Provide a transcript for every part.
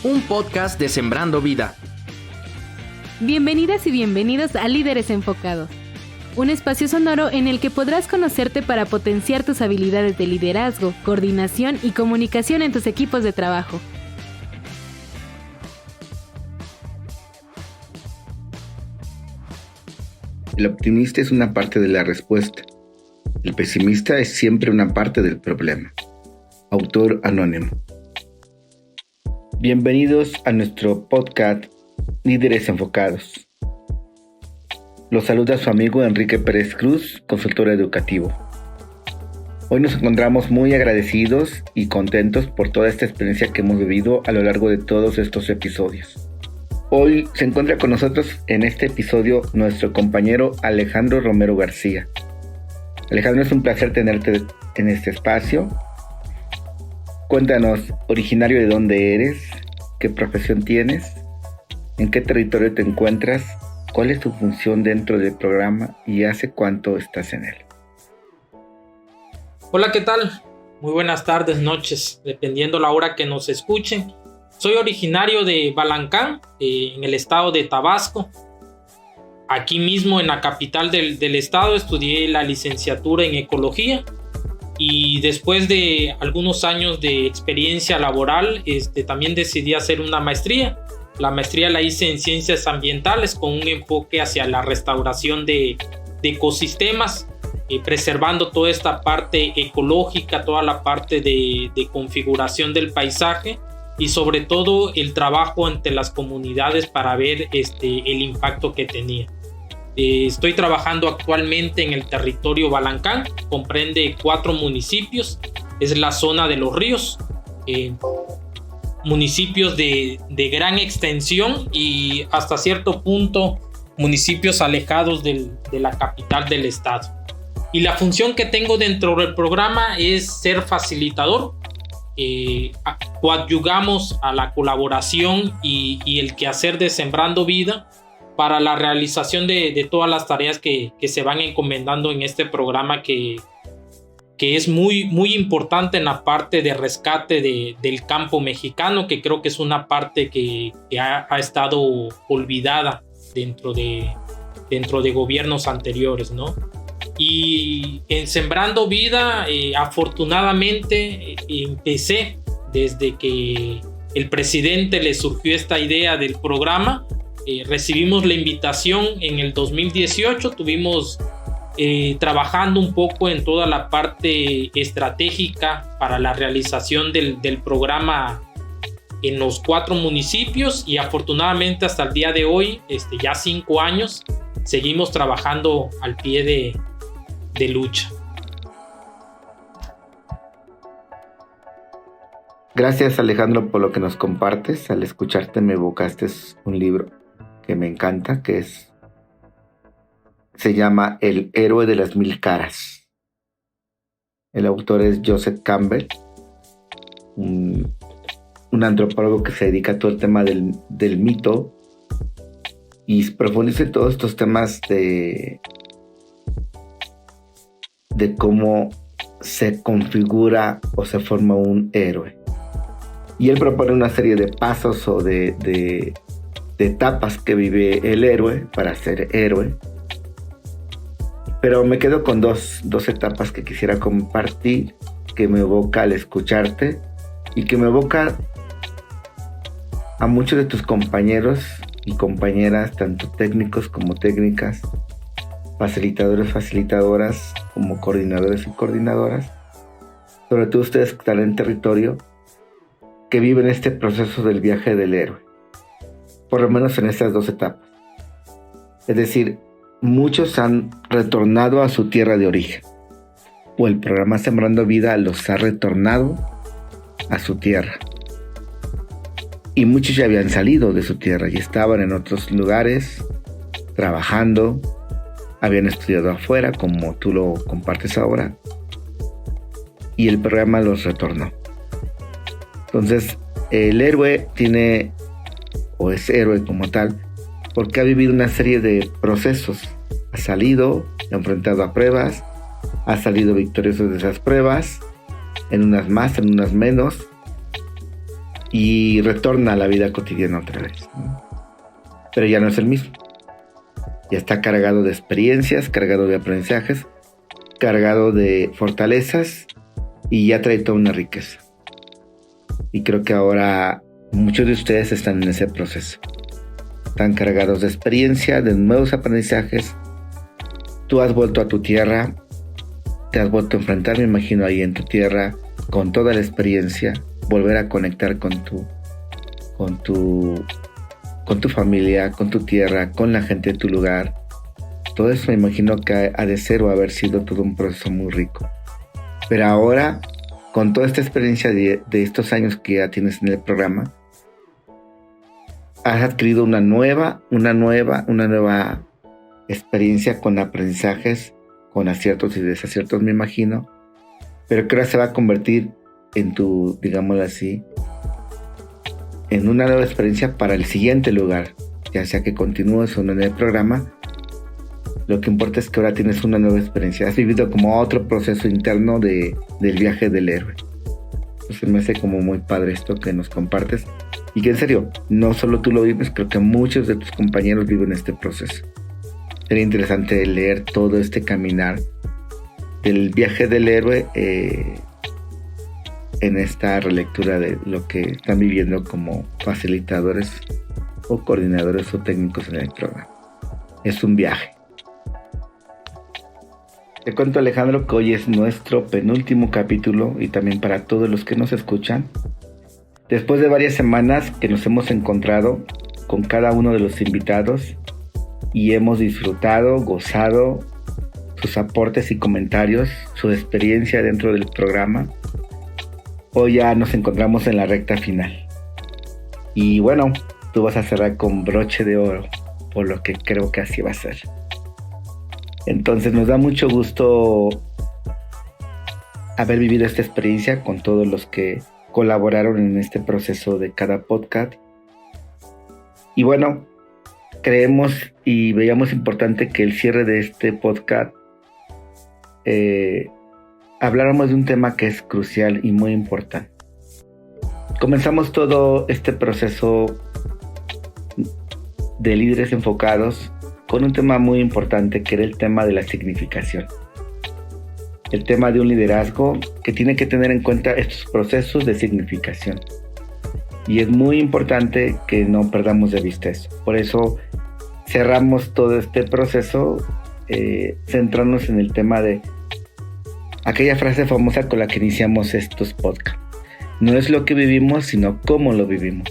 un podcast de Sembrando Vida. Bienvenidas y bienvenidos a Líderes Enfocados, un espacio sonoro en el que podrás conocerte para potenciar tus habilidades de liderazgo, coordinación y comunicación en tus equipos de trabajo. El optimista es una parte de la respuesta. El pesimista es siempre una parte del problema. Autor anónimo. Bienvenidos a nuestro podcast Líderes Enfocados. Los saluda su amigo Enrique Pérez Cruz, consultor educativo. Hoy nos encontramos muy agradecidos y contentos por toda esta experiencia que hemos vivido a lo largo de todos estos episodios. Hoy se encuentra con nosotros en este episodio nuestro compañero Alejandro Romero García. Alejandro, es un placer tenerte en este espacio. Cuéntanos, originario de dónde eres, qué profesión tienes, en qué territorio te encuentras, cuál es tu función dentro del programa y hace cuánto estás en él. Hola, ¿qué tal? Muy buenas tardes, noches, dependiendo la hora que nos escuchen. Soy originario de Balancán, en el estado de Tabasco. Aquí mismo en la capital del estado estudié la licenciatura en ecología y después de algunos años de experiencia laboral también decidí hacer una maestría. La maestría la hice en ciencias ambientales con un enfoque hacia la restauración de ecosistemas, preservando toda esta parte ecológica, toda la parte de configuración del paisaje y sobre todo el trabajo ante las comunidades para ver el impacto que tenía. Estoy trabajando actualmente en el territorio Balancán, comprende 4 municipios, es la zona de los ríos, municipios de gran extensión y hasta cierto punto municipios alejados de la capital del estado. Y la función que tengo dentro del programa es ser facilitador. Coadyugamos a la colaboración y el quehacer de Sembrando Vida para la realización de todas las tareas que se van encomendando en este programa que es muy, muy importante en la parte de rescate del campo mexicano, que creo que es una parte que ha estado olvidada dentro de gobiernos anteriores, ¿no? Y en Sembrando Vida, afortunadamente, empecé desde que el presidente le surgió esta idea del programa. Recibimos la invitación en el 2018, tuvimos trabajando un poco en toda la parte estratégica para la realización del programa en los 4 municipios y afortunadamente hasta el día de hoy, ya 5 años, seguimos trabajando al pie de lucha. Gracias, Alejandro, por lo que nos compartes. Al escucharte me evocaste un libro que me encanta, se llama El héroe de las 1000 caras. El autor es Joseph Campbell, un antropólogo que se dedica a todo el tema del mito y profundiza en todos estos temas de cómo se configura o se forma un héroe. Y él propone una serie de pasos o de etapas que vive el héroe para ser héroe. Pero me quedo con dos etapas que quisiera compartir, que me evoca al escucharte y que me evoca a muchos de tus compañeros y compañeras, tanto técnicos como técnicas, facilitadores, facilitadoras, como coordinadores y coordinadoras, sobre todo ustedes que están en territorio, que viven este proceso del viaje del héroe, por lo menos en estas 2 etapas. Es decir, muchos han retornado a su tierra de origen, o el programa Sembrando Vida los ha retornado a su tierra. Y muchos ya habían salido de su tierra y estaban en otros lugares, trabajando, habían estudiado afuera, como tú lo compartes ahora, y el programa los retornó. Entonces, el héroe tiene, o es héroe como tal, porque ha vivido una serie de procesos. Ha salido, enfrentado a pruebas, ha salido victorioso de esas pruebas, en unas más, en unas menos, y retorna a la vida cotidiana otra vez, ¿no? Pero ya no es el mismo. Ya está cargado de experiencias, cargado de aprendizajes, cargado de fortalezas y ya trae toda una riqueza. Y creo que ahora muchos de ustedes están en ese proceso. Están cargados de experiencia, de nuevos aprendizajes. Tú has vuelto a tu tierra, te has vuelto a enfrentar, me imagino, ahí en tu tierra, con toda la experiencia, volver a conectar con tu familia, con tu tierra, con la gente de tu lugar. Todo eso me imagino que ha de ser o haber sido todo un proceso muy rico. Pero ahora, con toda esta experiencia de estos años que ya tienes en el programa, has adquirido una nueva experiencia con aprendizajes, con aciertos y desaciertos, me imagino, pero que ahora se va a convertir en tu, digámoslo así, en una nueva experiencia para el siguiente lugar, ya sea que continúes o no en el programa. Lo que importa es que ahora tienes una nueva experiencia, has vivido como otro proceso interno del viaje del héroe. Entonces me hace como muy padre esto que nos compartes, y que en serio, no solo tú lo vives, creo que muchos de tus compañeros viven este proceso. Sería interesante leer todo este caminar del viaje del héroe en esta relectura de lo que están viviendo como facilitadores o coordinadores o técnicos en el programa. Es un viaje. Te cuento, Alejandro, que hoy es nuestro penúltimo capítulo, y también para todos los que nos escuchan. Después de varias semanas que nos hemos encontrado con cada uno de los invitados y hemos disfrutado, gozado sus aportes y comentarios, su experiencia dentro del programa, hoy ya nos encontramos en la recta final. Y bueno, tú vas a cerrar con broche de oro, por lo que creo que así va a ser. Entonces nos da mucho gusto haber vivido esta experiencia con todos los que colaboraron en este proceso de cada podcast. Y bueno, creemos y veíamos importante que el cierre de este podcast habláramos de un tema que es crucial y muy importante. Comenzamos todo este proceso de líderes enfocados con un tema muy importante, que era el tema de la significación. El tema de un liderazgo que tiene que tener en cuenta estos procesos de significación. Y es muy importante que no perdamos de vista eso. Por eso cerramos todo este proceso centrándonos en el tema de aquella frase famosa con la que iniciamos estos podcasts. No es lo que vivimos, sino cómo lo vivimos.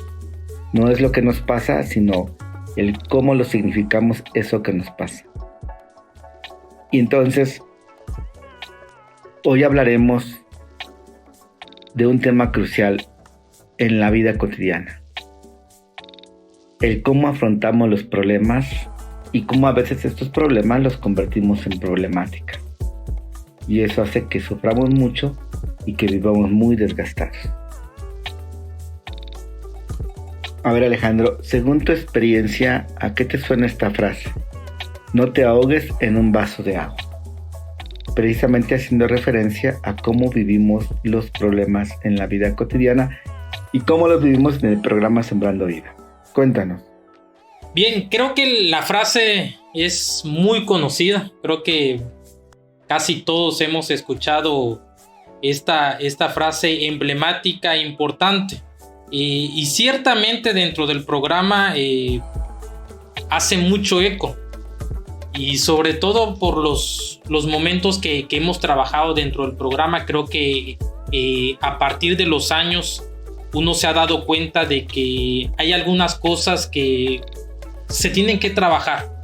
No es lo que nos pasa, sino el cómo lo significamos eso que nos pasa. Y entonces, hoy hablaremos de un tema crucial en la vida cotidiana. El cómo afrontamos los problemas y cómo a veces estos problemas los convertimos en problemáticas. Y eso hace que suframos mucho y que vivamos muy desgastados. A ver, Alejandro, según tu experiencia, ¿a qué te suena esta frase? No te ahogues en un vaso de agua. Precisamente haciendo referencia a cómo vivimos los problemas en la vida cotidiana y cómo los vivimos en el programa Sembrando Vida. Cuéntanos. Bien, creo que la frase es muy conocida. Creo que casi todos hemos escuchado esta frase emblemática e importante. Y ciertamente dentro del programa hace mucho eco. Y sobre todo por los momentos que hemos trabajado dentro del programa, creo que a partir de los años uno se ha dado cuenta de que hay algunas cosas que se tienen que trabajar,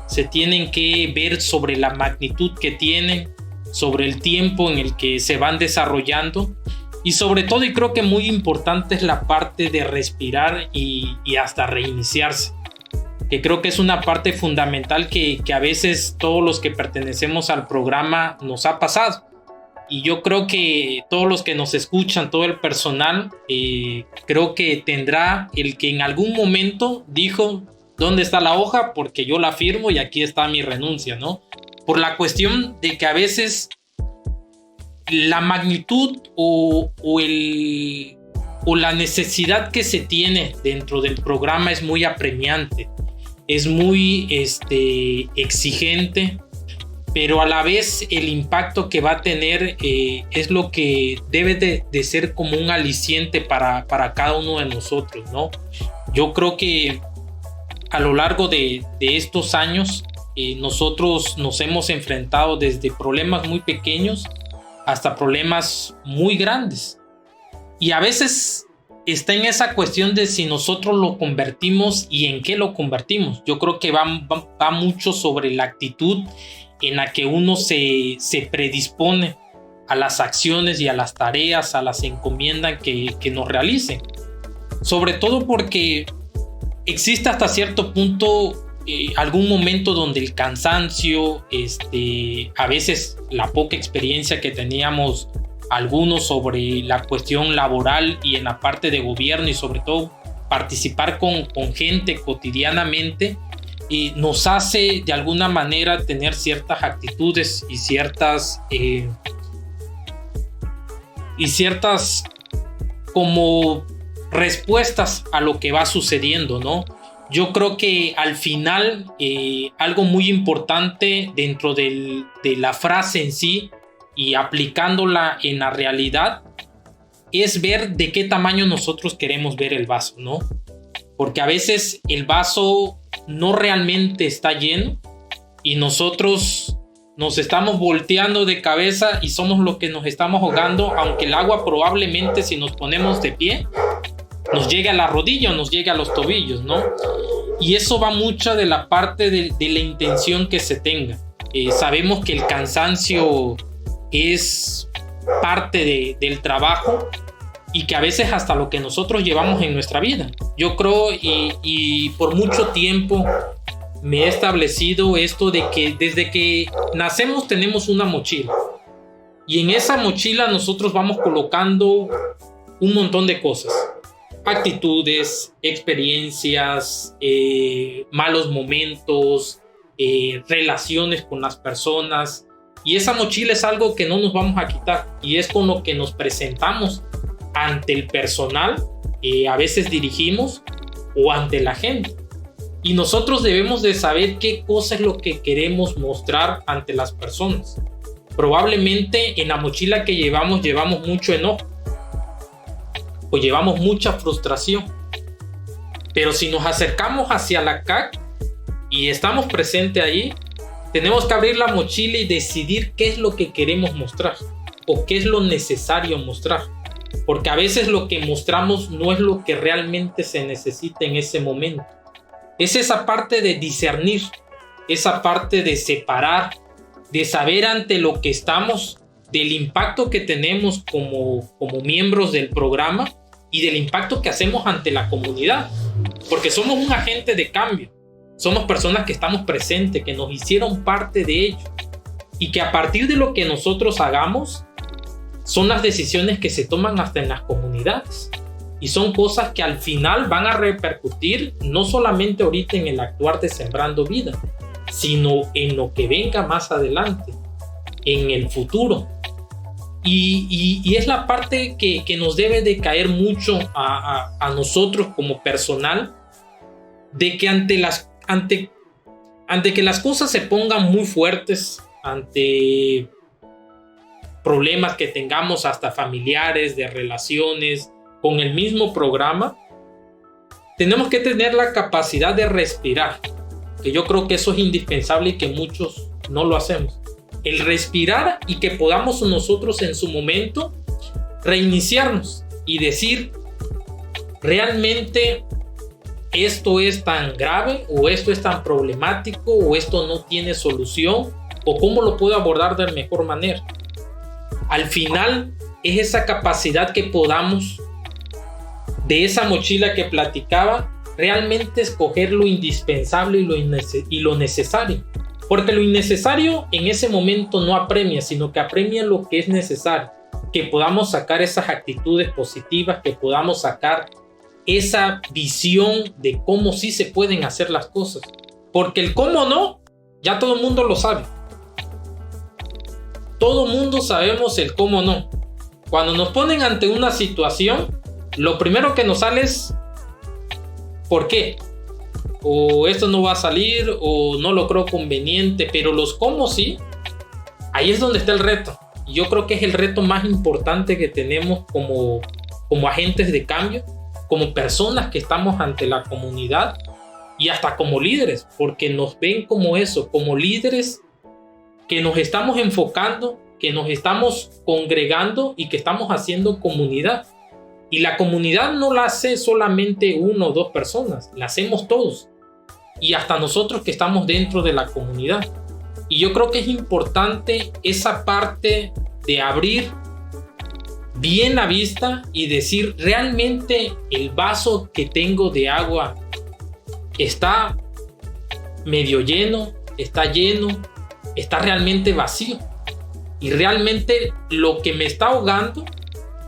se tienen que ver sobre la magnitud que tienen, sobre el tiempo en el que se van desarrollando, y sobre todo, y creo que muy importante, es la parte de respirar y hasta reiniciarse, que creo que es una parte fundamental que a veces todos los que pertenecemos al programa nos ha pasado. Y yo creo que todos los que nos escuchan, todo el personal, creo que tendrá el que en algún momento dijo: ¿dónde está la hoja? Porque yo la firmo y aquí está mi renuncia, ¿no? Por la cuestión de que a veces la magnitud o o la necesidad que se tiene dentro del programa es muy apremiante, es muy exigente, pero a la vez el impacto que va a tener es lo que debe de ser como un aliciente para cada uno de nosotros, ¿no? Yo creo que a lo largo de estos años nosotros nos hemos enfrentado desde problemas muy pequeños hasta problemas muy grandes. Y a veces está en esa cuestión de si nosotros lo convertimos y en qué lo convertimos. Yo creo que va mucho sobre la actitud en la que uno se predispone a las acciones y a las tareas, a las encomiendas que nos realicen. Sobre todo porque existe hasta cierto punto algún momento donde el cansancio, a veces la poca experiencia que teníamos algunos sobre la cuestión laboral y en la parte de gobierno, y sobre todo participar con gente cotidianamente, nos hace de alguna manera tener ciertas actitudes y ciertas como respuestas a lo que va sucediendo, ¿no? Yo creo que al final algo muy importante dentro de la frase en sí y aplicándola en la realidad es ver de qué tamaño nosotros queremos ver el vaso, ¿no? Porque a veces el vaso no realmente está lleno y nosotros nos estamos volteando de cabeza y somos los que nos estamos ahogando, aunque el agua probablemente, si nos ponemos de pie, nos llegue a la rodilla o nos llegue a los tobillos, ¿no? Y eso va mucho de la parte de la intención que se tenga. Sabemos que el cansancio es parte del trabajo y que a veces hasta lo que nosotros llevamos en nuestra vida. Yo creo y por mucho tiempo me he establecido esto de que desde que nacemos tenemos una mochila y en esa mochila nosotros vamos colocando un montón de cosas, actitudes, experiencias, malos momentos, relaciones con las personas, y esa mochila es algo que no nos vamos a quitar y es con lo que nos presentamos ante el personal, a veces dirigimos, o ante la gente. Y nosotros debemos de saber qué cosa es lo que queremos mostrar ante las personas. Probablemente en la mochila que llevamos mucho enojo o llevamos mucha frustración. Pero si nos acercamos hacia la CAC y estamos presentes ahí, tenemos que abrir la mochila y decidir qué es lo que queremos mostrar o qué es lo necesario mostrar. Porque a veces lo que mostramos no es lo que realmente se necesita en ese momento. Es esa parte de discernir, esa parte de separar, de saber ante lo que estamos, del impacto que tenemos como miembros del programa y del impacto que hacemos ante la comunidad. Porque somos un agente de cambio. Somos personas que estamos presentes, que nos hicieron parte de ello. Y que a partir de lo que nosotros hagamos, son las decisiones que se toman hasta en las comunidades. Y son cosas que al final van a repercutir no solamente ahorita en el actuar de Sembrando Vida, sino en lo que venga más adelante, en el futuro. Y es la parte que nos debe de caer mucho a nosotros como personal, de que ante que las cosas se pongan muy fuertes, ante problemas que tengamos hasta familiares, de relaciones, con el mismo programa, tenemos que tener la capacidad de respirar, que yo creo que eso es indispensable y que muchos no lo hacemos. El respirar y que podamos nosotros en su momento reiniciarnos y decir, realmente esto es tan grave o esto es tan problemático o esto no tiene solución o cómo lo puedo abordar de mejor manera. Al final es esa capacidad que podamos, de esa mochila que platicaba, realmente escoger lo indispensable y lo necesario. Porque lo innecesario en ese momento no apremia, sino que apremia lo que es necesario. Que podamos sacar esas actitudes positivas, que podamos sacar esa visión de cómo sí se pueden hacer las cosas. Porque el cómo no, ya todo el mundo lo sabe. Todo el mundo sabemos el cómo no. Cuando nos ponen ante una situación, lo primero que nos sale es ¿por qué? O esto no va a salir, o no lo creo conveniente, pero los cómo sí, ahí es donde está el reto. Y yo creo que es el reto más importante que tenemos como agentes de cambio, como personas que estamos ante la comunidad y hasta como líderes, porque nos ven como eso, como líderes que nos estamos enfocando, que nos estamos congregando y que estamos haciendo comunidad. Y la comunidad no la hace solamente una o dos personas, la hacemos todos. Y hasta nosotros que estamos dentro de la comunidad. Y yo creo que es importante esa parte de abrir bien la vista y decir, ¿realmente el vaso que tengo de agua está medio lleno, está lleno, está realmente vacío? Y realmente lo que me está ahogando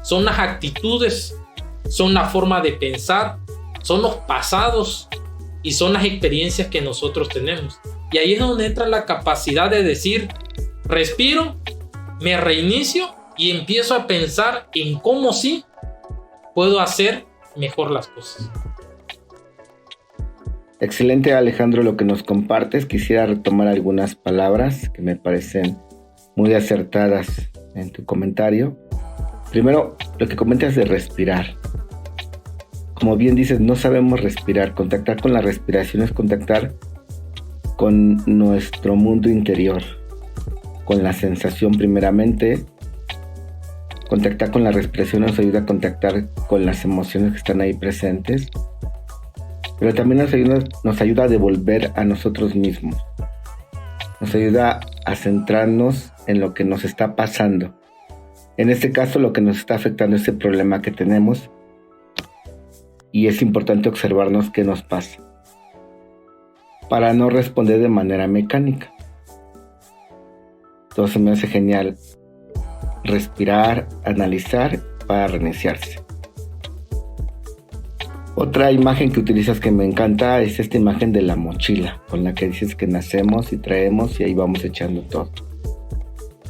son las actitudes, son la forma de pensar, son los pasados y son las experiencias que nosotros tenemos. Y ahí es donde entra la capacidad de decir, respiro, me reinicio y empiezo a pensar en cómo sí puedo hacer mejor las cosas. Excelente, Alejandro, lo que nos compartes. Quisiera retomar algunas palabras que me parecen muy acertadas en tu comentario. Primero, lo que comentas de respirar. Como bien dices, no sabemos respirar. Contactar con la respiración es contactar con nuestro mundo interior, con la sensación primeramente. Contactar con la respiración nos ayuda a contactar con las emociones que están ahí presentes, pero también nos ayuda a devolver a nosotros mismos. Nos ayuda a centrarnos en lo que nos está pasando. En este caso, lo que nos está afectando es el problema que tenemos, y es importante observarnos qué nos pasa para no responder de manera mecánica. Entonces me hace genial respirar, analizar para reiniciarse. Otra imagen que utilizas que me encanta es esta imagen de la mochila, con la que dices que nacemos y traemos y ahí vamos echando todo.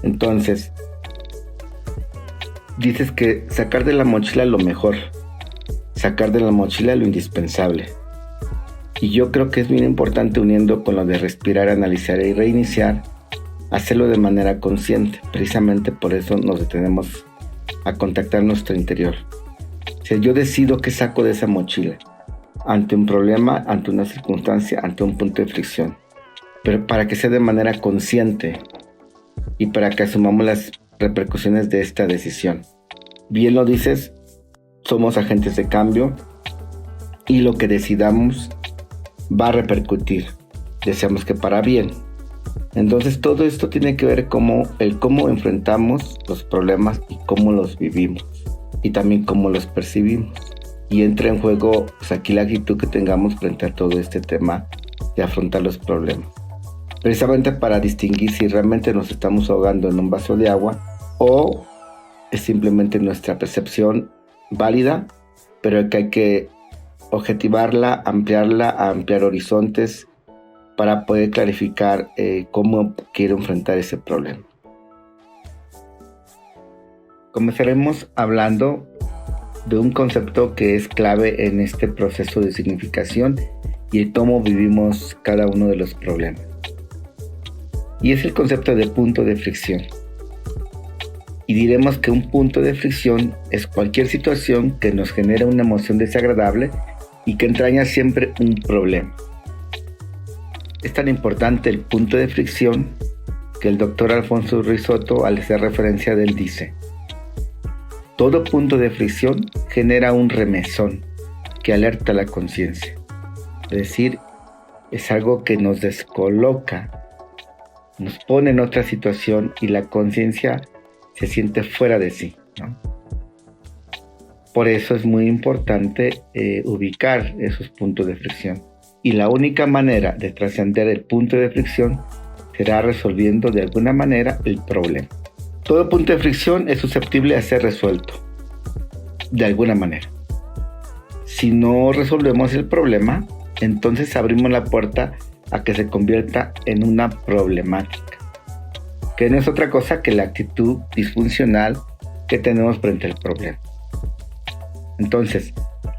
Entonces, dices que sacar de la mochila lo mejor, sacar de la mochila lo indispensable. Y yo creo que es bien importante, uniendo con lo de respirar, analizar y reiniciar, hacerlo de manera consciente. Precisamente por eso nos detenemos a contactar nuestro interior. Si yo decido qué saco de esa mochila, ante un problema, ante una circunstancia, ante un punto de fricción, pero para que sea de manera consciente y para que asumamos las repercusiones de esta decisión. Bien lo dices, somos agentes de cambio y lo que decidamos va a repercutir, deseamos que para bien. Entonces todo esto tiene que ver con cómo enfrentamos los problemas y cómo los vivimos, y también cómo los percibimos. Y entra en juego pues, aquí la actitud que tengamos frente a todo este tema de afrontar los problemas, precisamente para distinguir si realmente nos estamos ahogando en un vaso de agua o es simplemente nuestra percepción válida, pero que hay que objetivarla, ampliar horizontes para poder clarificar cómo quiero enfrentar ese problema. Comenzaremos hablando de un concepto que es clave en este proceso de significación y el cómo vivimos cada uno de los problemas. Y es el concepto de punto de fricción. Y diremos que un punto de fricción es cualquier situación que nos genera una emoción desagradable y que entraña siempre un problema. Es tan importante el punto de fricción que el doctor Alfonso Ruiz Soto, al hacer referencia de él, dice: todo punto de fricción genera un remesón que alerta la conciencia. Es decir, es algo que nos descoloca, nos pone en otra situación y la conciencia se siente fuera de sí, ¿no? Por eso es muy importante ubicar esos puntos de fricción. Y la única manera de trascender el punto de fricción será resolviendo de alguna manera el problema. Todo punto de fricción es susceptible a ser resuelto de alguna manera. Si no resolvemos el problema, entonces abrimos la puerta a que se convierta en una problemática, que no es otra cosa que la actitud disfuncional que tenemos frente al problema. Entonces,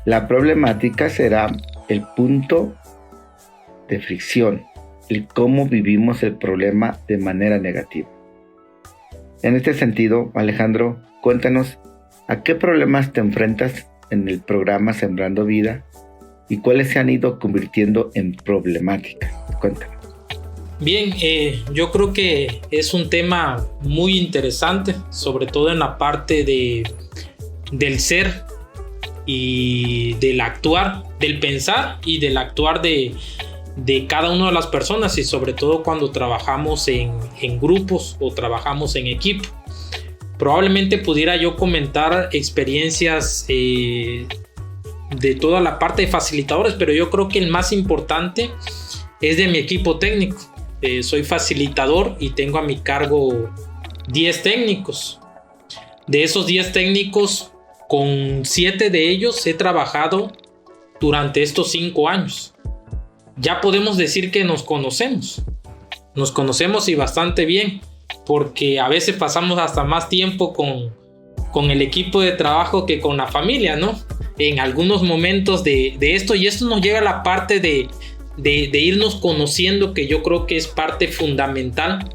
la problemática será el punto de fricción, el cómo vivimos el problema de manera negativa. En este sentido, Alejandro, cuéntanos a qué problemas te enfrentas en el programa Sembrando Vida y cuáles se han ido convirtiendo en problemáticas. Cuéntanos. Bien, yo creo que es un tema muy interesante, sobre todo en la parte del ser y del actuar, del pensar y del actuar de cada una de las personas, y sobre todo cuando trabajamos en grupos o trabajamos en equipo. Probablemente pudiera yo comentar experiencias de toda la parte de facilitadores, pero yo creo que el más importante es de mi equipo técnico. Soy facilitador y tengo a mi cargo 10 técnicos. De esos 10 técnicos, con 7 de ellos he trabajado durante estos 5 años. Ya podemos decir que nos conocemos y bastante bien, porque a veces pasamos hasta más tiempo con el equipo de trabajo que con la familia, ¿no? En algunos momentos de esto, y esto nos llega a la parte de irnos conociendo, que yo creo que es parte fundamental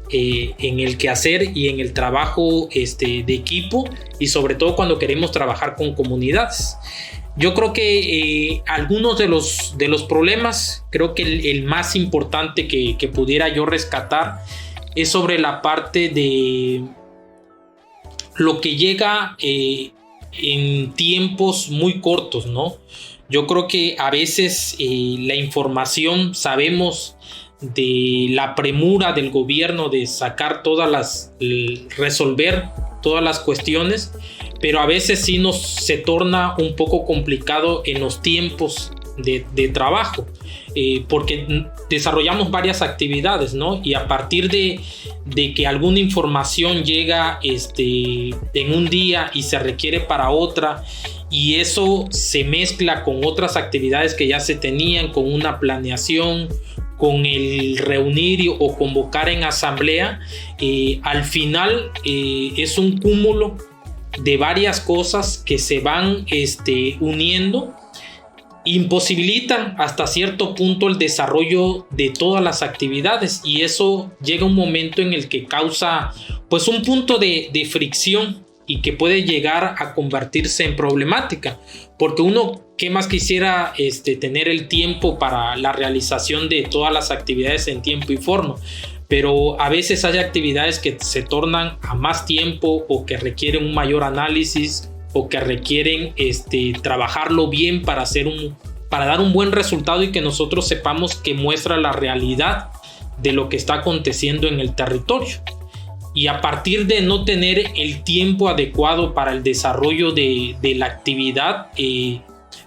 en el quehacer y en el trabajo de equipo, y sobre todo cuando queremos trabajar con comunidades. Yo creo que algunos de los problemas, creo que el más importante que pudiera yo rescatar es sobre la parte de lo que llega en tiempos muy cortos, ¿no? Yo creo que a veces la información, sabemos de la premura del gobierno de sacar resolver todas las cuestiones, pero a veces sí se torna un poco complicado en los tiempos de trabajo, porque desarrollamos varias actividades, ¿no? Y a partir de que alguna información llega en un día y se requiere para otra, y eso se mezcla con otras actividades que ya se tenían, con una planeación, con el reunir o convocar en asamblea, al final es un cúmulo de varias cosas que se van uniendo, imposibilitan hasta cierto punto el desarrollo de todas las actividades, y eso llega un momento en el que causa pues un punto de fricción y que puede llegar a convertirse en problemática, porque uno qué más quisiera tener el tiempo para la realización de todas las actividades en tiempo y forma, pero a veces hay actividades que se tornan a más tiempo o que requieren un mayor análisis o que requieren trabajarlo bien para dar un buen resultado y que nosotros sepamos que muestra la realidad de lo que está aconteciendo en el territorio. Y a partir de no tener el tiempo adecuado para el desarrollo de la actividad,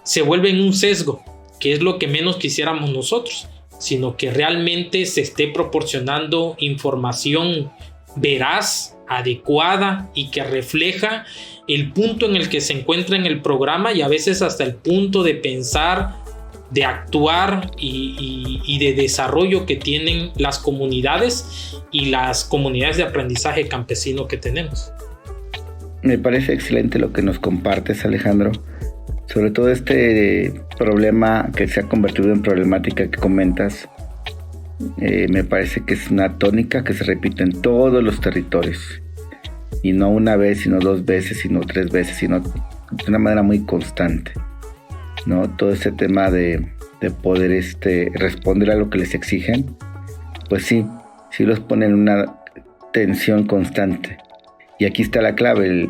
se vuelve en un sesgo, que es lo que menos quisiéramos nosotros, sino que realmente se esté proporcionando información veraz, adecuada y que refleja el punto en el que se encuentra en el programa, y a veces hasta el punto de pensar, de actuar y de desarrollo que tienen las comunidades y las comunidades de aprendizaje campesino que tenemos. Me parece excelente lo que nos compartes, Alejandro, sobre todo este problema que se ha convertido en problemática que comentas. Me parece que es una tónica que se repite en todos los territorios, y no una vez, sino 2 veces, sino 3 veces, sino de una manera muy constante, ¿no? Todo este tema de poder responder a lo que les exigen, pues sí los ponen en una tensión constante. Y aquí está la clave,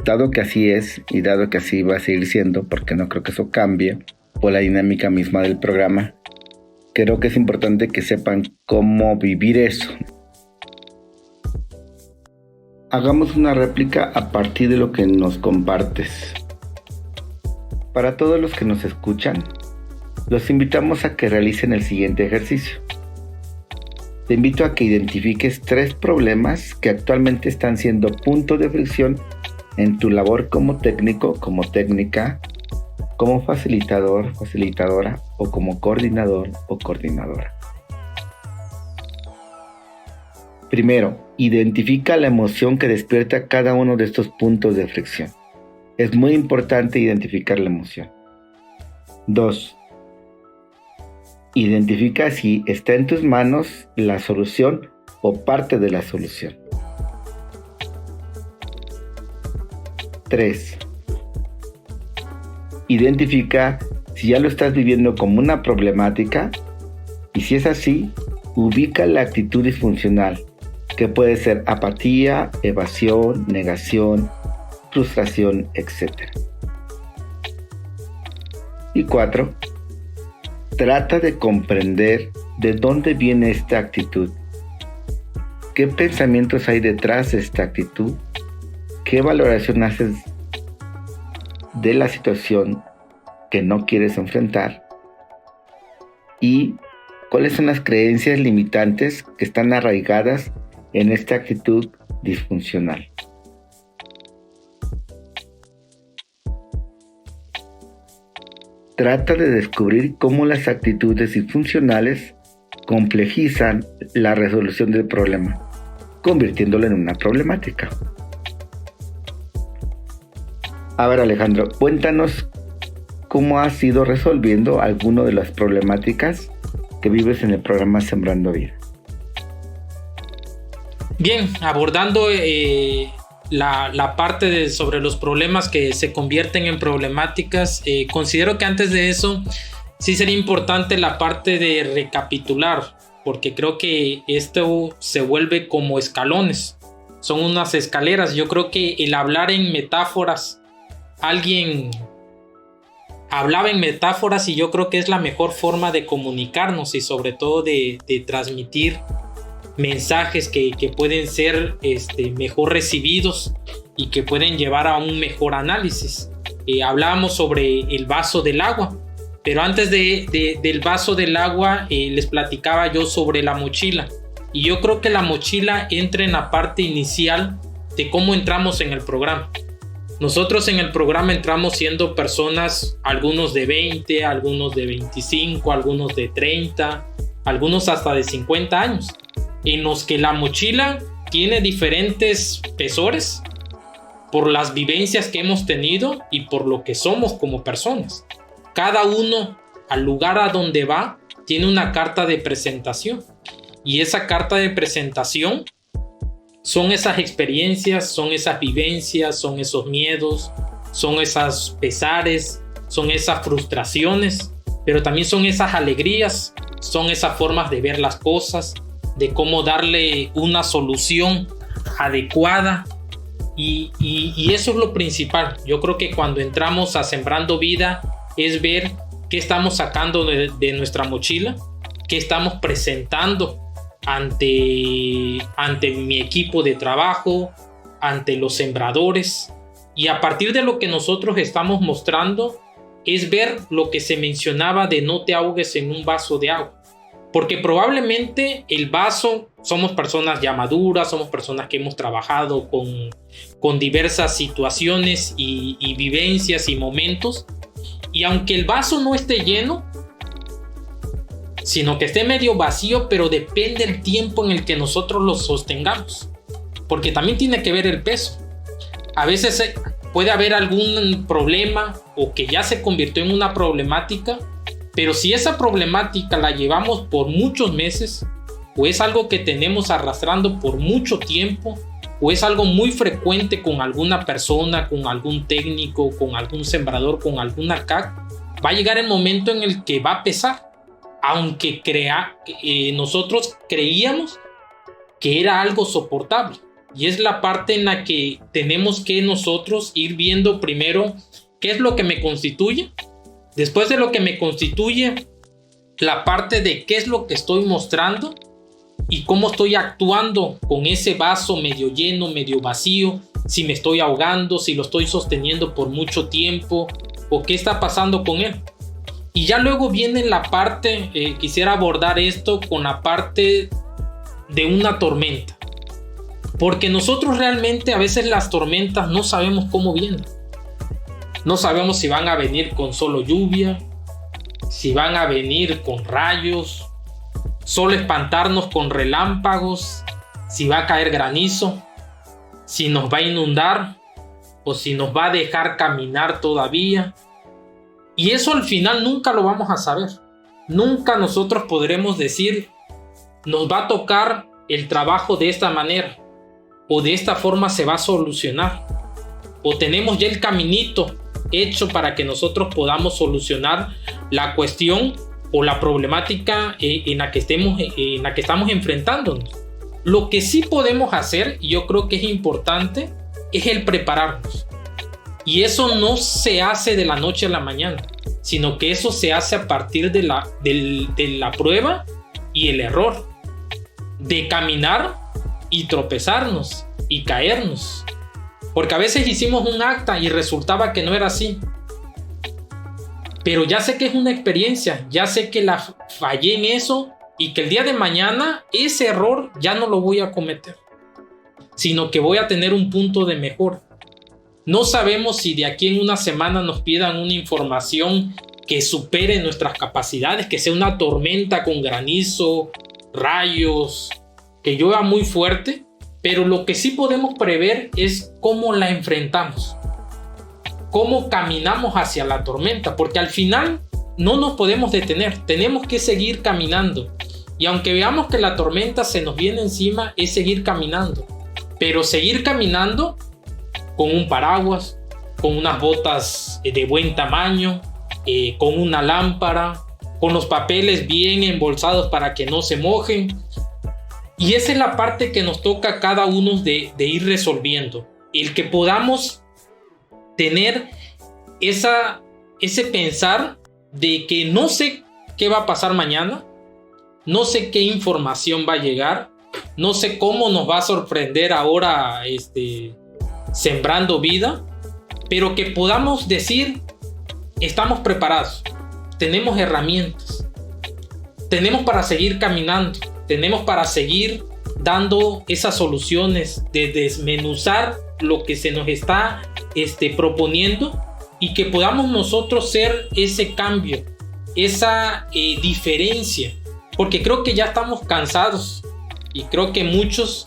dado que así es y dado que así va a seguir siendo, porque no creo que eso cambie por la dinámica misma del programa, creo que es importante que sepan cómo vivir eso. Hagamos una réplica a partir de lo que nos compartes. Para todos los que nos escuchan, los invitamos a que realicen el siguiente ejercicio. Te invito a que identifiques 3 problemas que actualmente están siendo punto de fricción en tu labor como técnico, como técnica, como facilitador, facilitadora o como coordinador o coordinadora. Primero, identifica la emoción que despierta cada uno de estos puntos de fricción. es muy importante identificar la emoción. 2. Identifica si está en tus manos la solución o parte de la solución. 3. Identifica si ya lo estás viviendo como una problemática y si es así, ubica la actitud disfuncional, que puede ser apatía, evasión, negación, frustración, etc. Y 4. Trata de comprender de dónde viene esta actitud. ¿Qué pensamientos hay detrás de esta actitud? ¿Qué valoración haces de la situación que no quieres enfrentar? ¿Y cuáles son las creencias limitantes que están arraigadas en esta actitud disfuncional? Trata de descubrir cómo las actitudes disfuncionales complejizan la resolución del problema, convirtiéndolo en una problemática. A ver, Alejandro, cuéntanos cómo has ido resolviendo alguna de las problemáticas que vives en el programa Sembrando Vida. Bien, abordando la parte sobre los problemas que se convierten en problemáticas, considero que antes de eso sí sería importante la parte de recapitular, porque creo que esto se vuelve como escalones, son unas escaleras. Yo creo que el hablar en metáforas, alguien hablaba en metáforas y yo creo que es la mejor forma de comunicarnos y sobre todo de transmitir mensajes que pueden ser mejor recibidos y que pueden llevar a un mejor análisis. Hablábamos sobre el vaso del agua, pero antes del vaso del agua les platicaba yo sobre la mochila, y yo creo que la mochila entra en la parte inicial de cómo entramos en el programa. Nosotros en el programa entramos siendo personas, algunos de 20, algunos de 25, algunos de 30, algunos hasta de 50 años, en los que la mochila tiene diferentes espesores por las vivencias que hemos tenido y por lo que somos como personas. Cada uno, al lugar a donde va, tiene una carta de presentación, y esa carta de presentación son esas experiencias, son esas vivencias, son esos miedos, son esos pesares, son esas frustraciones, pero también son esas alegrías, son esas formas de ver las cosas, de cómo darle una solución adecuada, y eso es lo principal. Yo creo que cuando entramos a Sembrando Vida es ver qué estamos sacando de nuestra mochila, qué estamos presentando ante mi equipo de trabajo, ante los sembradores, y a partir de lo que nosotros estamos mostrando es ver lo que se mencionaba de no te ahogues en un vaso de agua, porque probablemente el vaso, somos personas ya maduras, somos personas que hemos trabajado con diversas situaciones y vivencias y momentos, y aunque el vaso no esté lleno, sino que esté medio vacío, pero depende el tiempo en el que nosotros lo sostengamos, porque también tiene que ver el peso. A veces puede haber algún problema o que ya se convirtió en una problemática, pero si esa problemática la llevamos por muchos meses, o es algo que tenemos arrastrando por mucho tiempo, o es algo muy frecuente con alguna persona, con algún técnico, con algún sembrador, con alguna CAC, va a llegar el momento en el que va a pesar, aunque nosotros creíamos que era algo soportable. Y es la parte en la que tenemos que nosotros ir viendo primero qué es lo que me constituye. Después de lo que me constituye, la parte de qué es lo que estoy mostrando y cómo estoy actuando con ese vaso medio lleno, medio vacío, si me estoy ahogando, si lo estoy sosteniendo por mucho tiempo o qué está pasando con él. Y ya luego viene la parte, quisiera abordar esto con la parte de una tormenta, porque nosotros realmente a veces las tormentas no sabemos cómo vienen. No sabemos si van a venir con solo lluvia, si van a venir con rayos, solo espantarnos con relámpagos, si va a caer granizo, si nos va a inundar, o si nos va a dejar caminar todavía. Y eso al final nunca lo vamos a saber. Nunca nosotros podremos decir, nos va a tocar el trabajo de esta manera, o de esta forma se va a solucionar, o tenemos ya el caminito hecho para que nosotros podamos solucionar la cuestión o la problemática en la que estamos enfrentándonos. Lo que sí podemos hacer, y yo creo que es importante, es el prepararnos. Y eso no se hace de la noche a la mañana, sino que eso se hace a partir de la prueba y el error, de caminar y tropezarnos y caernos. Porque a veces hicimos un acta y resultaba que no era así. Pero ya sé que es una experiencia, ya sé que la fallé en eso y que el día de mañana ese error ya no lo voy a cometer, sino que voy a tener un punto de mejora. No sabemos si de aquí en una semana nos pidan una información que supere nuestras capacidades, que sea una tormenta con granizo, rayos, que llueva muy fuerte, pero lo que sí podemos prever es cómo la enfrentamos, cómo caminamos hacia la tormenta, porque al final no nos podemos detener, tenemos que seguir caminando. Y aunque veamos que la tormenta se nos viene encima, es seguir caminando, pero seguir caminando con un paraguas, con unas botas de buen tamaño, con una lámpara, con los papeles bien embolsados para que no se mojen. Y esa es la parte que nos toca a cada uno de ir resolviendo. El que podamos tener ese pensar de que no sé qué va a pasar mañana, no sé qué información va a llegar, no sé cómo nos va a sorprender ahora sembrando vida, pero que podamos decir, estamos preparados, tenemos herramientas, tenemos para seguir caminando, tenemos para seguir dando esas soluciones de desmenuzar lo que se nos está proponiendo, y que podamos nosotros ser ese cambio, esa diferencia, porque creo que ya estamos cansados, y creo que muchos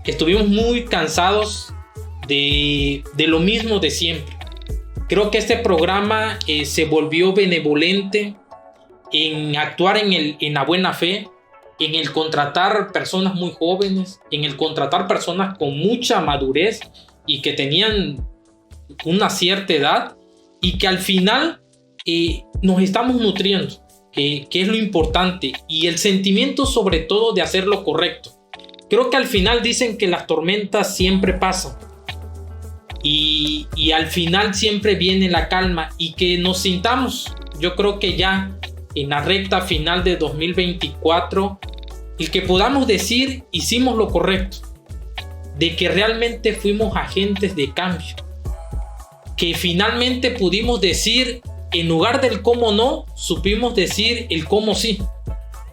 estuvimos muy cansados de lo mismo de siempre. Creo que este programa se volvió benevolente en actuar en la buena fe, en el contratar personas muy jóvenes, en el contratar personas con mucha madurez y que tenían una cierta edad, y que al final nos estamos nutriendo, que es lo importante, y el sentimiento sobre todo de hacer lo correcto. Creo que al final dicen que las tormentas siempre pasan, y al final siempre viene la calma, y que nos sintamos, yo creo que ya en la recta final de 2024, el que podamos decir hicimos lo correcto, de que realmente fuimos agentes de cambio, que finalmente pudimos decir, en lugar del cómo no, supimos decir el cómo sí,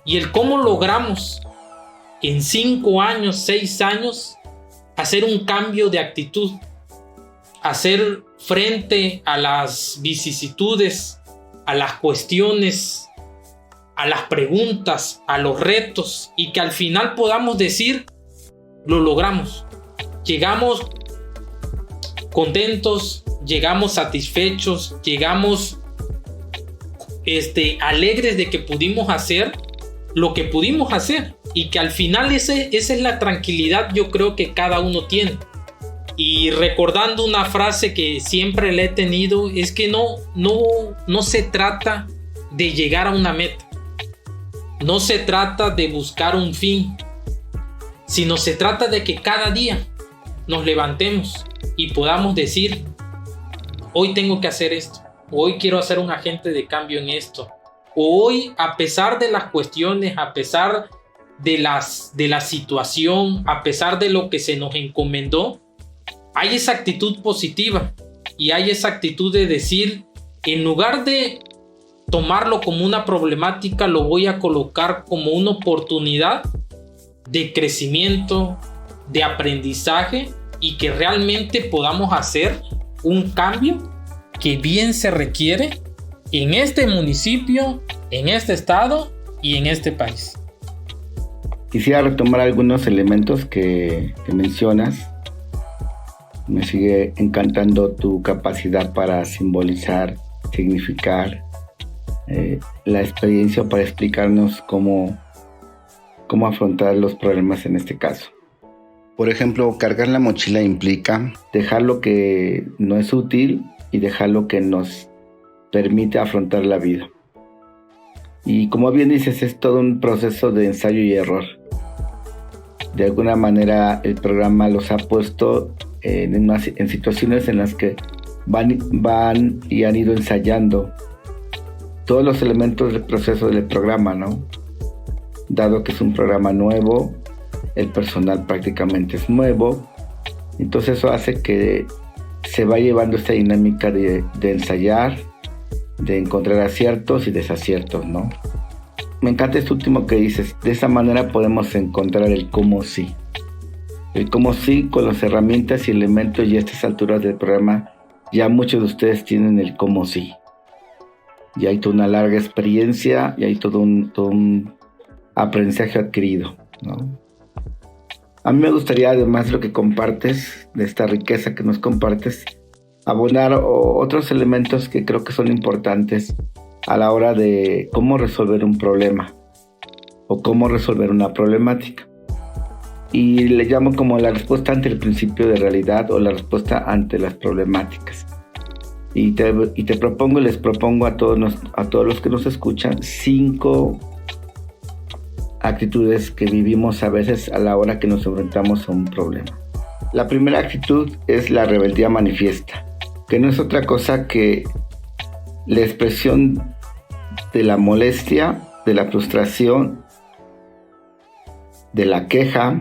y el cómo logramos en 5 años, 6 años, hacer un cambio de actitud, hacer frente a las vicisitudes, a las cuestiones, a las preguntas, a los retos, y que al final podamos decir, lo logramos, llegamos contentos, llegamos satisfechos, llegamos alegres de que pudimos hacer lo que pudimos hacer, y que al final esa es la tranquilidad, yo creo que cada uno tiene. Y recordando una frase que siempre le he tenido, es que no se trata de llegar a una meta, no se trata de buscar un fin, sino se trata de que cada día nos levantemos y podamos decir, hoy tengo que hacer esto, hoy quiero ser un agente de cambio en esto, hoy, a pesar de las cuestiones, a pesar de la situación, a pesar de lo que se nos encomendó, hay esa actitud positiva, y hay esa actitud de decir, en lugar de tomarlo como una problemática, lo voy a colocar como una oportunidad de crecimiento, de aprendizaje, y que realmente podamos hacer un cambio que bien se requiere en este municipio, en este estado y en este país. Quisiera retomar algunos elementos que mencionas. Me sigue encantando tu capacidad para simbolizar, significar la experiencia para explicarnos cómo afrontar los problemas en este caso. Por ejemplo, cargar la mochila implica dejar lo que no es útil y dejar lo que nos permite afrontar la vida. Y como bien dices, es todo un proceso de ensayo y error. De alguna manera el programa los ha puesto en situaciones en las que van y han ido ensayando todos los elementos del proceso del programa, ¿no? Dado que es un programa nuevo, el personal prácticamente es nuevo, entonces eso hace que se va llevando esta dinámica de ensayar, de encontrar aciertos y desaciertos, ¿no? Me encanta esto último que dices. De esa manera podemos encontrar el cómo sí. El cómo sí con las herramientas y elementos, y a estas alturas del programa ya muchos de ustedes tienen el cómo sí. Ya hay toda una larga experiencia y hay todo un aprendizaje adquirido, ¿no? A mí me gustaría, además de lo que compartes, de esta riqueza que nos compartes, abonar otros elementos que creo que son importantes a la hora de cómo resolver un problema o cómo resolver una problemática. Y le llamo como la respuesta ante el principio de realidad o la respuesta ante las problemáticas. Y te propongo y les propongo a todos los que nos escuchan 5 actitudes que vivimos a veces a la hora que nos enfrentamos a un problema. La primera actitud es la rebeldía manifiesta, que no es otra cosa que la expresión de la molestia, de la frustración, de la queja,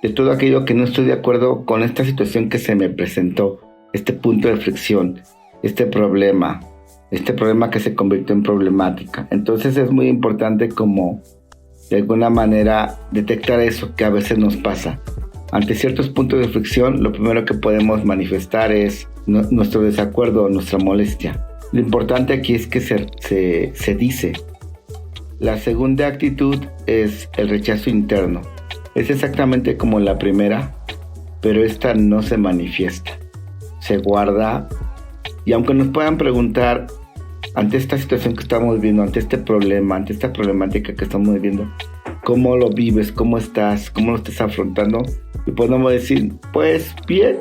de todo aquello que no estoy de acuerdo con esta situación que se me presentó, este punto de fricción, este problema que se convirtió en problemática. Entonces es muy importante como de alguna manera detectar eso que a veces nos pasa. Ante ciertos puntos de fricción, lo primero que podemos manifestar es nuestro desacuerdo, nuestra molestia. Lo importante aquí es que se dice. La segunda actitud es el rechazo interno. Es exactamente como la primera, pero esta no se manifiesta. Se guarda, y aunque nos puedan preguntar ante esta situación que estamos viviendo, ante este problema, ante esta problemática que estamos viviendo, ¿cómo lo vives? ¿Cómo estás? ¿Cómo lo estás afrontando? Y podemos decir, pues bien,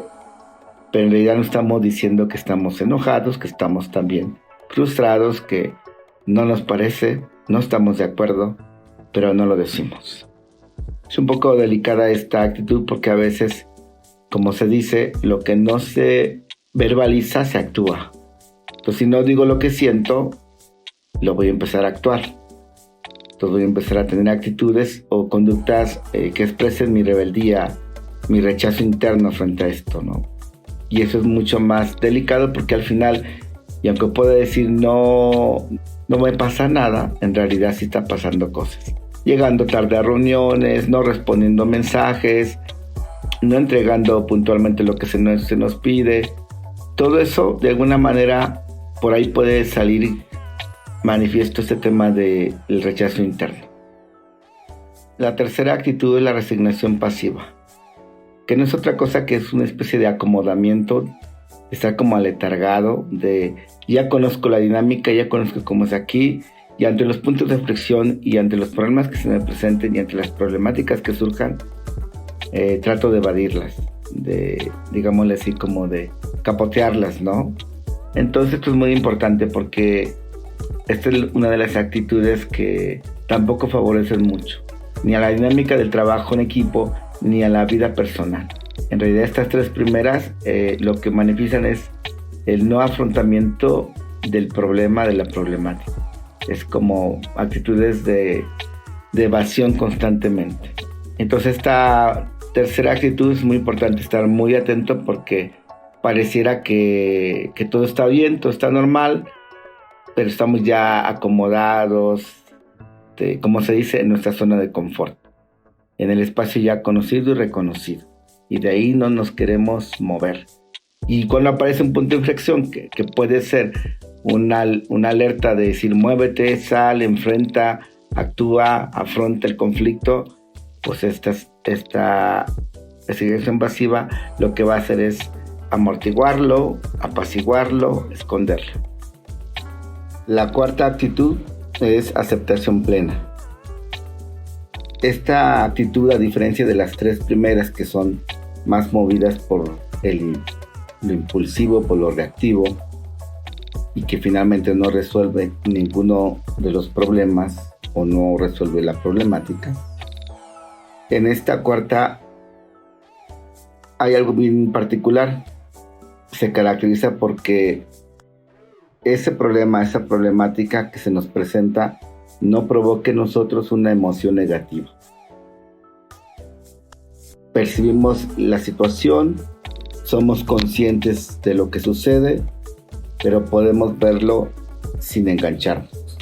pero en realidad no estamos diciendo que estamos enojados, que estamos también frustrados, que no nos parece, no estamos de acuerdo, pero no lo decimos. Es un poco delicada esta actitud porque a veces, como se dice, lo que no se verbaliza se actúa. Entonces, si no digo lo que siento, lo voy a empezar a actuar. Entonces voy a empezar a tener actitudes o conductas que expresen mi rebeldía, mi rechazo interno frente a esto, ¿no? Y eso es mucho más delicado porque al final, y aunque pueda decir no me pasa nada, en realidad sí está pasando cosas. Llegando tarde a reuniones, no respondiendo mensajes, no entregando puntualmente lo que se nos pide. Todo eso, de alguna manera, por ahí puede salir manifiesto este tema del rechazo interno. La tercera actitud es la resignación pasiva, que no es otra cosa que es una especie de acomodamiento, estar como aletargado, de ya conozco la dinámica, ya conozco cómo es aquí, y ante los puntos de fricción y ante los problemas que se me presenten y ante las problemáticas que surjan, trato de evadirlas, digámosle así, como de capotearlas, ¿no? Entonces esto es muy importante porque esta es una de las actitudes que tampoco favorecen mucho, ni a la dinámica del trabajo en equipo, ni a la vida personal. En realidad estas 3 primeras lo que manifiestan es el no afrontamiento del problema, de la problemática. Es como actitudes de evasión constantemente. Entonces esta tercera actitud es muy importante estar muy atento porque pareciera que todo está bien, todo está normal, pero estamos ya acomodados, como se dice, en nuestra zona de confort, en el espacio ya conocido y reconocido, y de ahí no nos queremos mover. Y cuando aparece un punto de inflexión que puede ser una alerta de decir muévete, sal, enfrenta, actúa, afronta el conflicto, pues esta resignación pasiva lo que va a hacer es amortiguarlo, apaciguarlo, esconderlo. La cuarta actitud es aceptación plena. Esta actitud, a diferencia de las tres primeras, que son más movidas por lo impulsivo, por lo reactivo, y que finalmente no resuelve ninguno de los problemas o no resuelve la problemática. En esta cuarta hay algo bien particular. Se caracteriza porque ese problema, esa problemática que se nos presenta, no provoque en nosotros una emoción negativa. Percibimos la situación, somos conscientes de lo que sucede, pero podemos verlo sin engancharnos.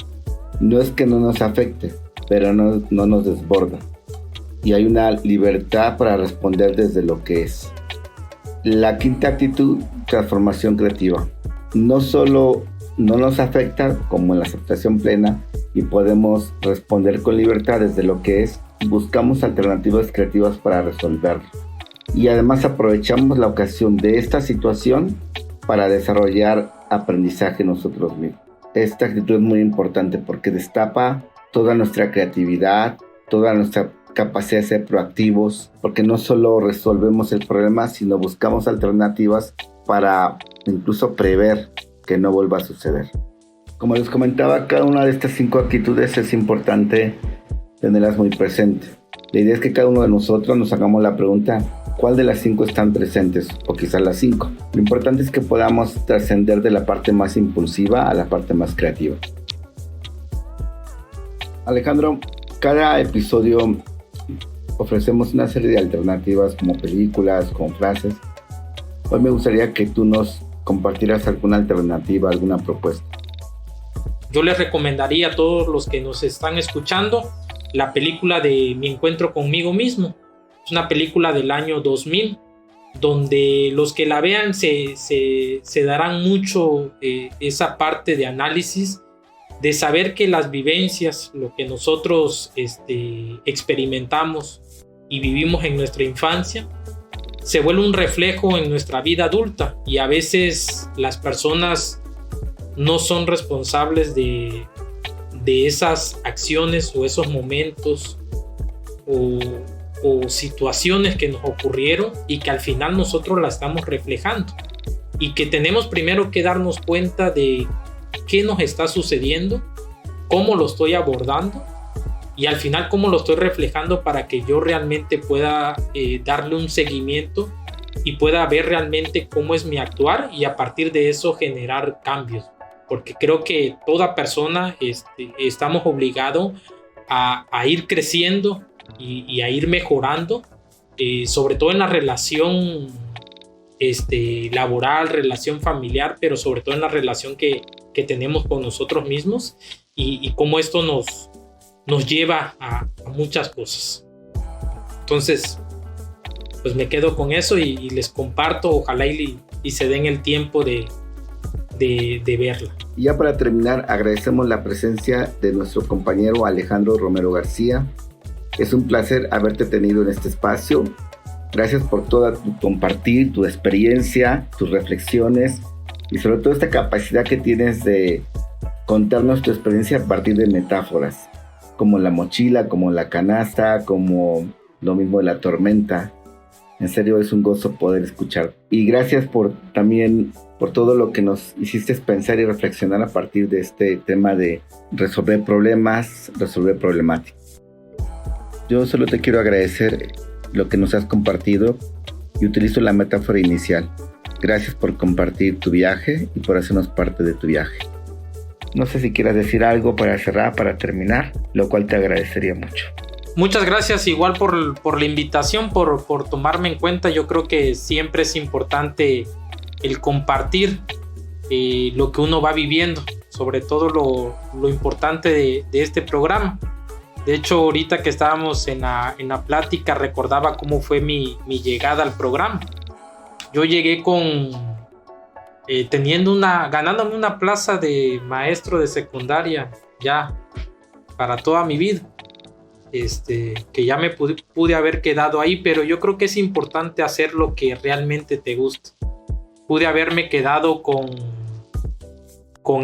No es que no nos afecte, pero no nos desborda. Y hay una libertad para responder desde lo que es. La quinta actitud, transformación creativa. No solo no nos afecta, como en la aceptación plena, y podemos responder con libertad desde lo que es, buscamos alternativas creativas para resolverlo. Y además aprovechamos la ocasión de esta situación para desarrollar aprendizaje nosotros mismos. Esta actitud es muy importante porque destapa toda nuestra creatividad, toda nuestra capacidad de ser proactivos, porque no solo resolvemos el problema, sino buscamos alternativas para incluso prever que no vuelva a suceder. Como les comentaba, cada una de estas 5 actitudes es importante tenerlas muy presentes. La idea es que cada uno de nosotros nos hagamos la pregunta: ¿cuál de las 5 están presentes? O quizás las 5. Lo importante es que podamos trascender de la parte más impulsiva a la parte más creativa. Alejandro, cada episodio ofrecemos una serie de alternativas como películas, como frases. Hoy me gustaría que tú nos compartieras alguna alternativa, alguna propuesta. Yo les recomendaría a todos los que nos están escuchando la película de Mi encuentro conmigo mismo. Es una película del año 2000, donde los que la vean se darán mucho esa parte de análisis, de saber que las vivencias, lo que nosotros experimentamos y vivimos en nuestra infancia, se vuelve un reflejo en nuestra vida adulta, y a veces las personas no son responsables de esas acciones o esos momentos o situaciones que nos ocurrieron y que al final nosotros la estamos reflejando, y que tenemos primero que darnos cuenta de qué nos está sucediendo, cómo lo estoy abordando y al final cómo lo estoy reflejando para que yo realmente pueda darle un seguimiento y pueda ver realmente cómo es mi actuar, y a partir de eso generar cambios, porque creo que toda persona estamos obligados a ir creciendo y a ir mejorando, sobre todo en la relación laboral, relación familiar, pero sobre todo en la relación que tenemos con nosotros mismos, y cómo esto nos lleva a muchas cosas. Entonces, pues me quedo con eso y les comparto, ojalá y se den el tiempo de verla. Y ya para terminar, agradecemos la presencia de nuestro compañero Alejandro Romero García. Es un placer haberte tenido en este espacio. Gracias por toda tu compartir, tu experiencia, tus reflexiones y sobre todo esta capacidad que tienes de contarnos tu experiencia a partir de metáforas, como la mochila, como la canasta, como lo mismo de la tormenta. En serio, es un gozo poder escuchar. Y gracias también por todo lo que nos hiciste pensar y reflexionar a partir de este tema de resolver problemas, resolver problemáticas. Yo solo te quiero agradecer lo que nos has compartido y utilizo la metáfora inicial. Gracias por compartir tu viaje y por hacernos parte de tu viaje. No sé si quieras decir algo para cerrar, para terminar, lo cual te agradecería mucho. Muchas gracias igual por la invitación, por tomarme en cuenta. Yo creo que siempre es importante el compartir lo que uno va viviendo, sobre todo lo importante de este programa. De hecho, ahorita que estábamos en la plática, recordaba cómo fue mi llegada al programa. Yo llegué ganándome una plaza de maestro de secundaria ya para toda mi vida. Que ya me pude haber quedado ahí, pero yo creo que es importante hacer lo que realmente te gusta. pude haberme quedado con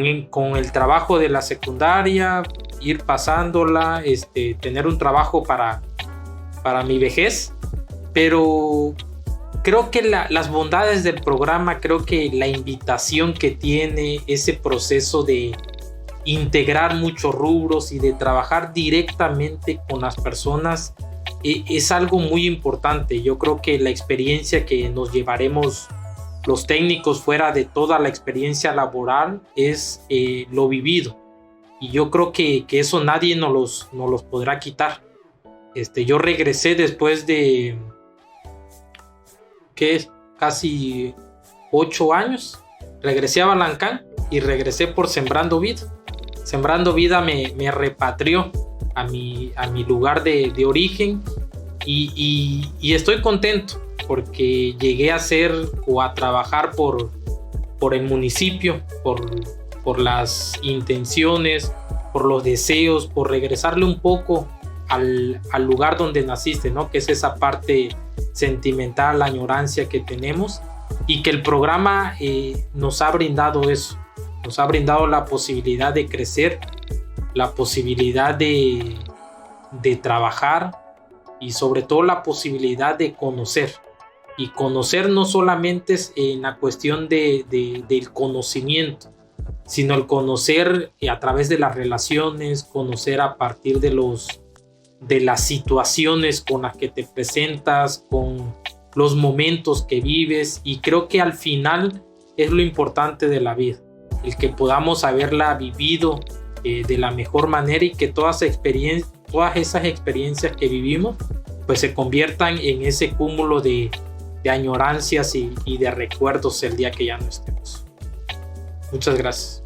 el trabajo de la secundaria, ir pasándola, tener un trabajo para mi vejez, pero creo que las bondades del programa, creo que la invitación que tiene, ese proceso de integrar muchos rubros y de trabajar directamente con las personas es algo muy importante. Yo creo que la experiencia que nos llevaremos los técnicos fuera de toda la experiencia laboral es lo vivido, y yo creo que eso nadie nos los podrá quitar. Yo regresé después de casi 8 años, regresé a Balancán y regresé por Sembrando Vida. Sembrando Vida me repatrió a mi lugar de origen, y estoy contento porque llegué a trabajar por el municipio, por las intenciones, por los deseos, por regresarle un poco al lugar donde naciste, ¿no? Que es esa parte sentimental, la añorancia que tenemos, y que el programa nos ha brindado eso, nos ha brindado la posibilidad de crecer, la posibilidad de trabajar, y sobre todo la posibilidad de conocer. Y conocer no solamente es en la cuestión del conocimiento, sino el conocer a través de las relaciones, conocer a partir de las situaciones con las que te presentas, con los momentos que vives, y creo que al final es lo importante de la vida, el que podamos haberla vivido de la mejor manera, y que todas esas experiencias que vivimos pues se conviertan en ese cúmulo de añorancias y de recuerdos el día que ya no estemos. Muchas gracias.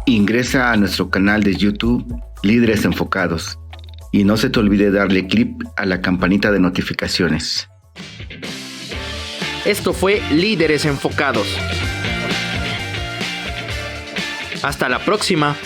Ingresa a nuestro canal de YouTube Líderes Enfocados y no se te olvide darle clic a la campanita de notificaciones. Esto fue Líderes Enfocados. Hasta la próxima.